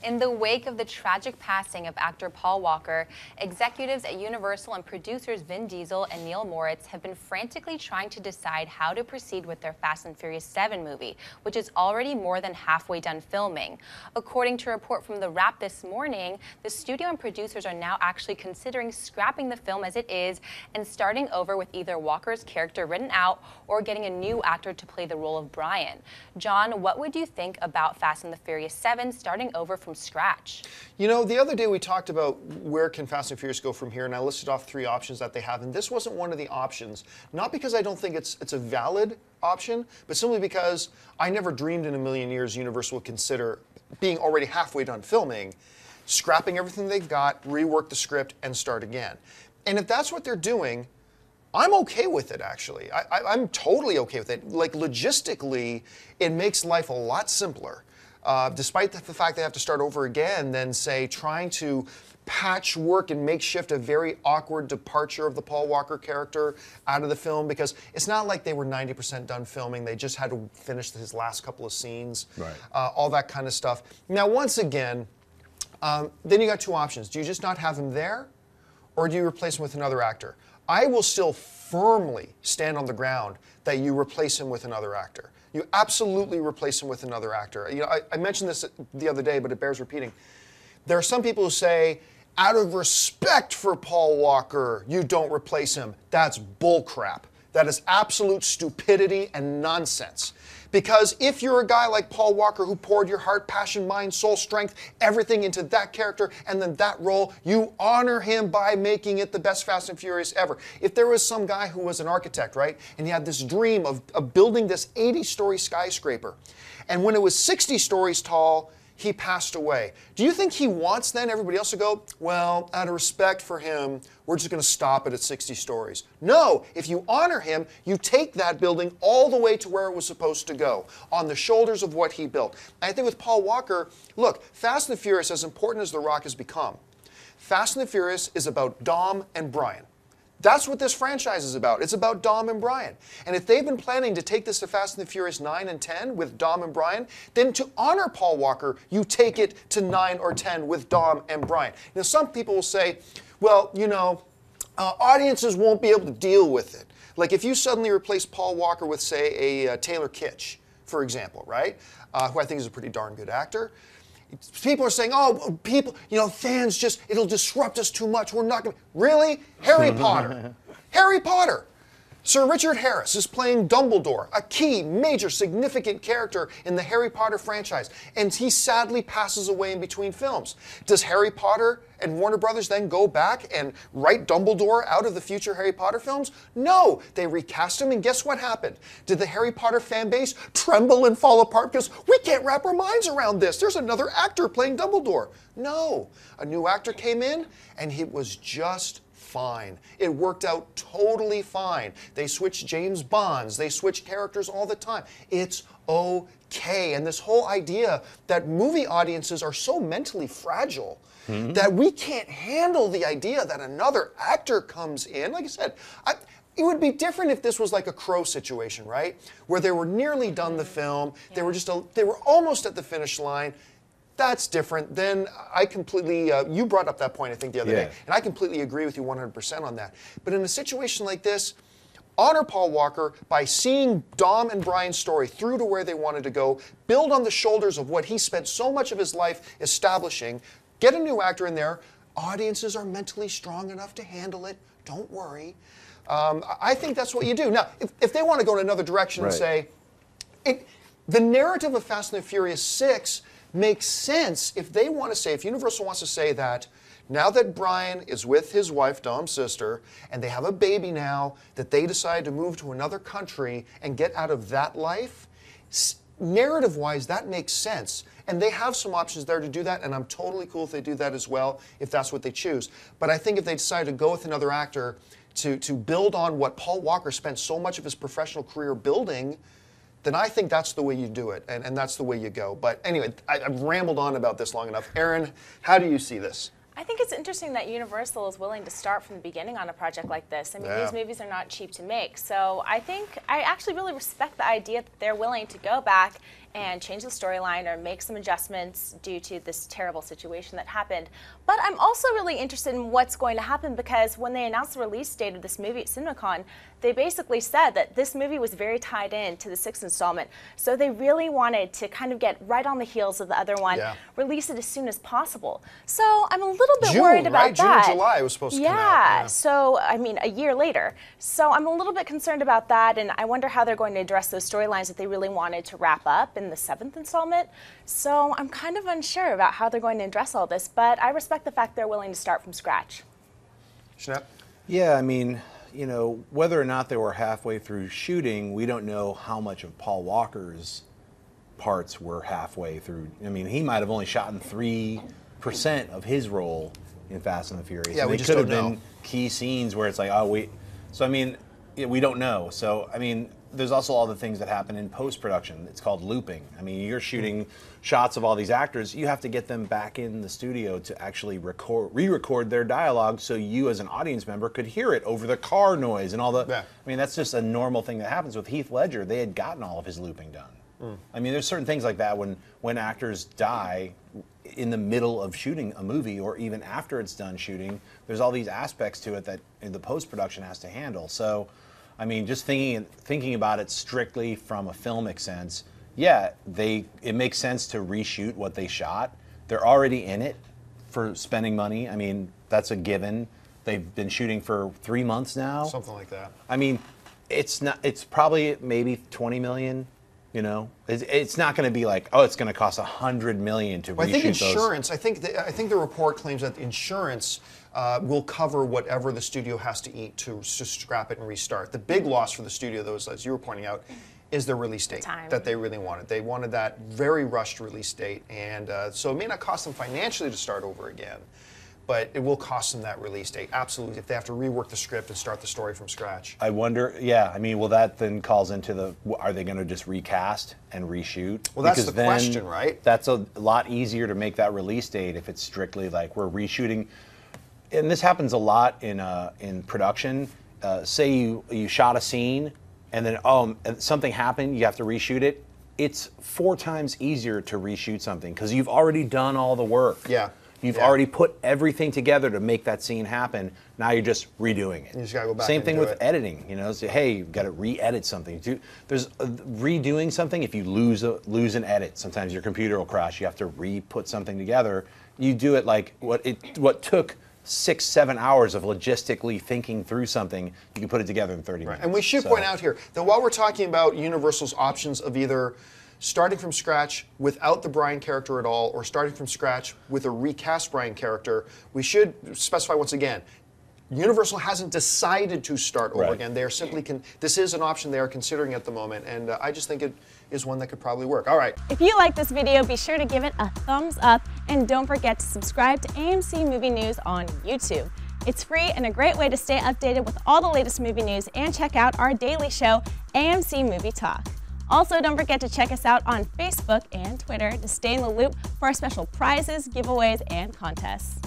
In the wake of the tragic passing of actor Paul Walker, executives at Universal and producers Vin Diesel and Neal Moritz have been frantically trying to decide how to proceed with their Fast and Furious 7 movie, which is already more than halfway done filming. According to a report from The Wrap this morning, the studio and producers are now actually considering scrapping the film as it is and starting over with either Walker's character written out or getting a new actor to play the role of Brian. John, what would you think about Fast and the Furious 7 starting over from scratch? You know, the other day we talked about where can Fast and Furious go from here, and I listed off 3 options that they have, and this wasn't one of the options. Not because I don't think it's a valid option, but simply because I never dreamed in a million years Universal would consider, being already halfway done filming, scrapping everything they've got, rework the script, and start again. And if that's what they're doing, I'm okay with it, actually. I'm totally okay with it. Like, logistically, it makes life a lot simpler. Despite the fact they have to start over again, than, say, trying to patchwork and makeshift a very awkward departure of the Paul Walker character out of the film, because it's not like they were 90% done filming. They just had to finish his last couple of scenes, right. All that kind of stuff. Now, once again, then you got 2 options. Do you just not have him there, or do you replace him with another actor? I will still firmly stand on the ground that you replace him with another actor. You absolutely replace him with another actor. You know, I mentioned this the other day, but it bears repeating. There are some people who say, out of respect for Paul Walker, you don't replace him. That's bullcrap. That is absolute stupidity and nonsense. Because if you're a guy like Paul Walker who poured your heart, passion, mind, soul, strength, everything into that character and then that role, you honor him by making it the best Fast and Furious ever. If there was some guy who was an architect, right, and he had this dream of building this 80-story skyscraper, and when it was 60 stories tall, he passed away. Do you think he wants then everybody else to go, well, out of respect for him, we're just going to stop it at 60 stories? No, if you honor him, you take that building all the way to where it was supposed to go, on the shoulders of what he built. And I think with Paul Walker, look, Fast and the Furious, as important as The Rock has become, Fast and the Furious is about Dom and Brian. That's what this franchise is about. It's about Dom and Brian. And if they've been planning to take this to Fast and the Furious 9 and 10 with Dom and Brian, then to honor Paul Walker, you take it to 9 or 10 with Dom and Brian. Now, some people will say, well, you know, audiences won't be able to deal with it. Like if you suddenly replace Paul Walker with, say, a Taylor Kitsch, for example, right? Who I think is a pretty darn good actor. People are saying, oh, people, you know, fans just, it'll disrupt us too much. We're not going to. Really? Harry Potter. Harry Potter. Sir Richard Harris is playing Dumbledore, a key, major, significant character in the Harry Potter franchise, and he sadly passes away in between films. Does Harry Potter and Warner Brothers then go back and write Dumbledore out of the future Harry Potter films? No, they recast him, and guess what happened? Did the Harry Potter fan base tremble and fall apart because we can't wrap our minds around this? There's another actor playing Dumbledore. No, a new actor came in, and it was just fine. It worked out totally fine. They switch James Bonds. They switch characters all the time. It's okay. And this whole idea that movie audiences are so mentally fragile that we can't handle the idea that another actor comes in. Like I said, it would be different if this was like a Crow situation, right? Where they were nearly done the film. They were they were almost at the finish line. That's different. Then I completely, you brought up that point, I think, the other day, and I completely agree with you 100% on that. But in a situation like this, honor Paul Walker by seeing Dom and Brian's story through to where they wanted to go, build on the shoulders of what he spent so much of his life establishing, get a new actor in there. Audiences are mentally strong enough to handle it. Don't worry. I think that's what you do. Now, if they want to go in another direction and say, the narrative of Fast and the Furious 6 makes sense if they want to say, if Universal wants to say that now that Brian is with his wife, Dom's sister, and they have a baby now, that they decide to move to another country and get out of that life, narrative-wise, that makes sense. And they have some options there to do that, and I'm totally cool if they do that as well, if that's what they choose. But I think if they decide to go with another actor to build on what Paul Walker spent so much of his professional career building, then I think that's the way you do it, and that's the way you go. But anyway, I've rambled on about this long enough. Aaron, how do you see this? I think it's interesting that Universal is willing to start from the beginning on a project like this. I mean, these movies are not cheap to make. So I actually really respect the idea that they're willing to go back and change the storyline or make some adjustments due to this terrible situation that happened. But I'm also really interested in what's going to happen, because when they announced the release date of this movie at CinemaCon, they basically said that this movie was very tied in to the 6th installment. So they really wanted to kind of get right on the heels of the other one, release it as soon as possible. So I'm a little bit worried about that. June or July it was supposed to come out. Yeah, so I mean a year later. So I'm a little bit concerned about that, and I wonder how they're going to address those storylines that they really wanted to wrap up in the 7th installment. So I'm kind of unsure about how they're going to address all this, but I respect the fact they're willing to start from scratch. Schnapp? Yeah, I mean, you know, whether or not they were halfway through shooting, we don't know how much of Paul Walker's parts were halfway through. I mean, he might have only shot in 3% of his role in Fast and the Furious. Yeah, and we just don't know. could have been key scenes where it's like, oh, wait. So, I mean, we don't know. So, I mean, there's also all the things that happen in post-production. It's called looping. I mean, you're shooting shots of all these actors. You have to get them back in the studio to actually re-record their dialogue so you as an audience member could hear it over the car noise and all the... I mean, that's just a normal thing that happens. With Heath Ledger, they had gotten all of his looping done. I mean, there's certain things like that when actors die in the middle of shooting a movie, or even after it's done shooting, there's all these aspects to it that the post-production has to handle. So, I mean, just thinking about it strictly from a filmic sense, yeah, it makes sense to reshoot what they shot. They're already in it for spending money. I mean, that's a given. They've been shooting for 3 months now. Something like that. I mean, it's probably maybe 20 million. You know, it's not going to be like, oh, it's going to cost $100 million to reshoot those. I think insurance. I think the report claims that insurance will cover whatever the studio has to eat to scrap it and restart. The big loss for the studio, though, as you were pointing out, is their release date that they really wanted. They wanted that very rushed release date, and so it may not cost them financially to start over again, but it will cost them that release date, absolutely, if they have to rework the script and start the story from scratch. I wonder, yeah, I mean, well, that then calls into are they going to just recast and reshoot? Well, that's the question, right? That's a lot easier to make that release date if it's strictly like we're reshooting. And this happens a lot in production. Say you shot a scene, and then something happened, you have to reshoot it. It's 4 times easier to reshoot something because you've already done all the work. Yeah. You've already put everything together to make that scene happen. Now you're just redoing it. You just gotta go back. Same thing with editing. You know, say, hey, you've got to re-edit something. There's redoing something. If you lose an edit, sometimes your computer will crash. You have to re-put something together. You do it like what took 6-7 hours of logistically thinking through something, you can put it together in 30 minutes. And we should point out here that while we're talking about Universal's options of either starting from scratch without the Brian character at all, or starting from scratch with a recast Brian character, we should specify once again, Universal hasn't decided to start over again. They are simply, this is an option they are considering at the moment, and I just think it is one that could probably work. All right. If you like this video, be sure to give it a thumbs up, and don't forget to subscribe to AMC Movie News on YouTube. It's free and a great way to stay updated with all the latest movie news, and check out our daily show, AMC Movie Talk. Also, don't forget to check us out on Facebook and Twitter to stay in the loop for our special prizes, giveaways, and contests.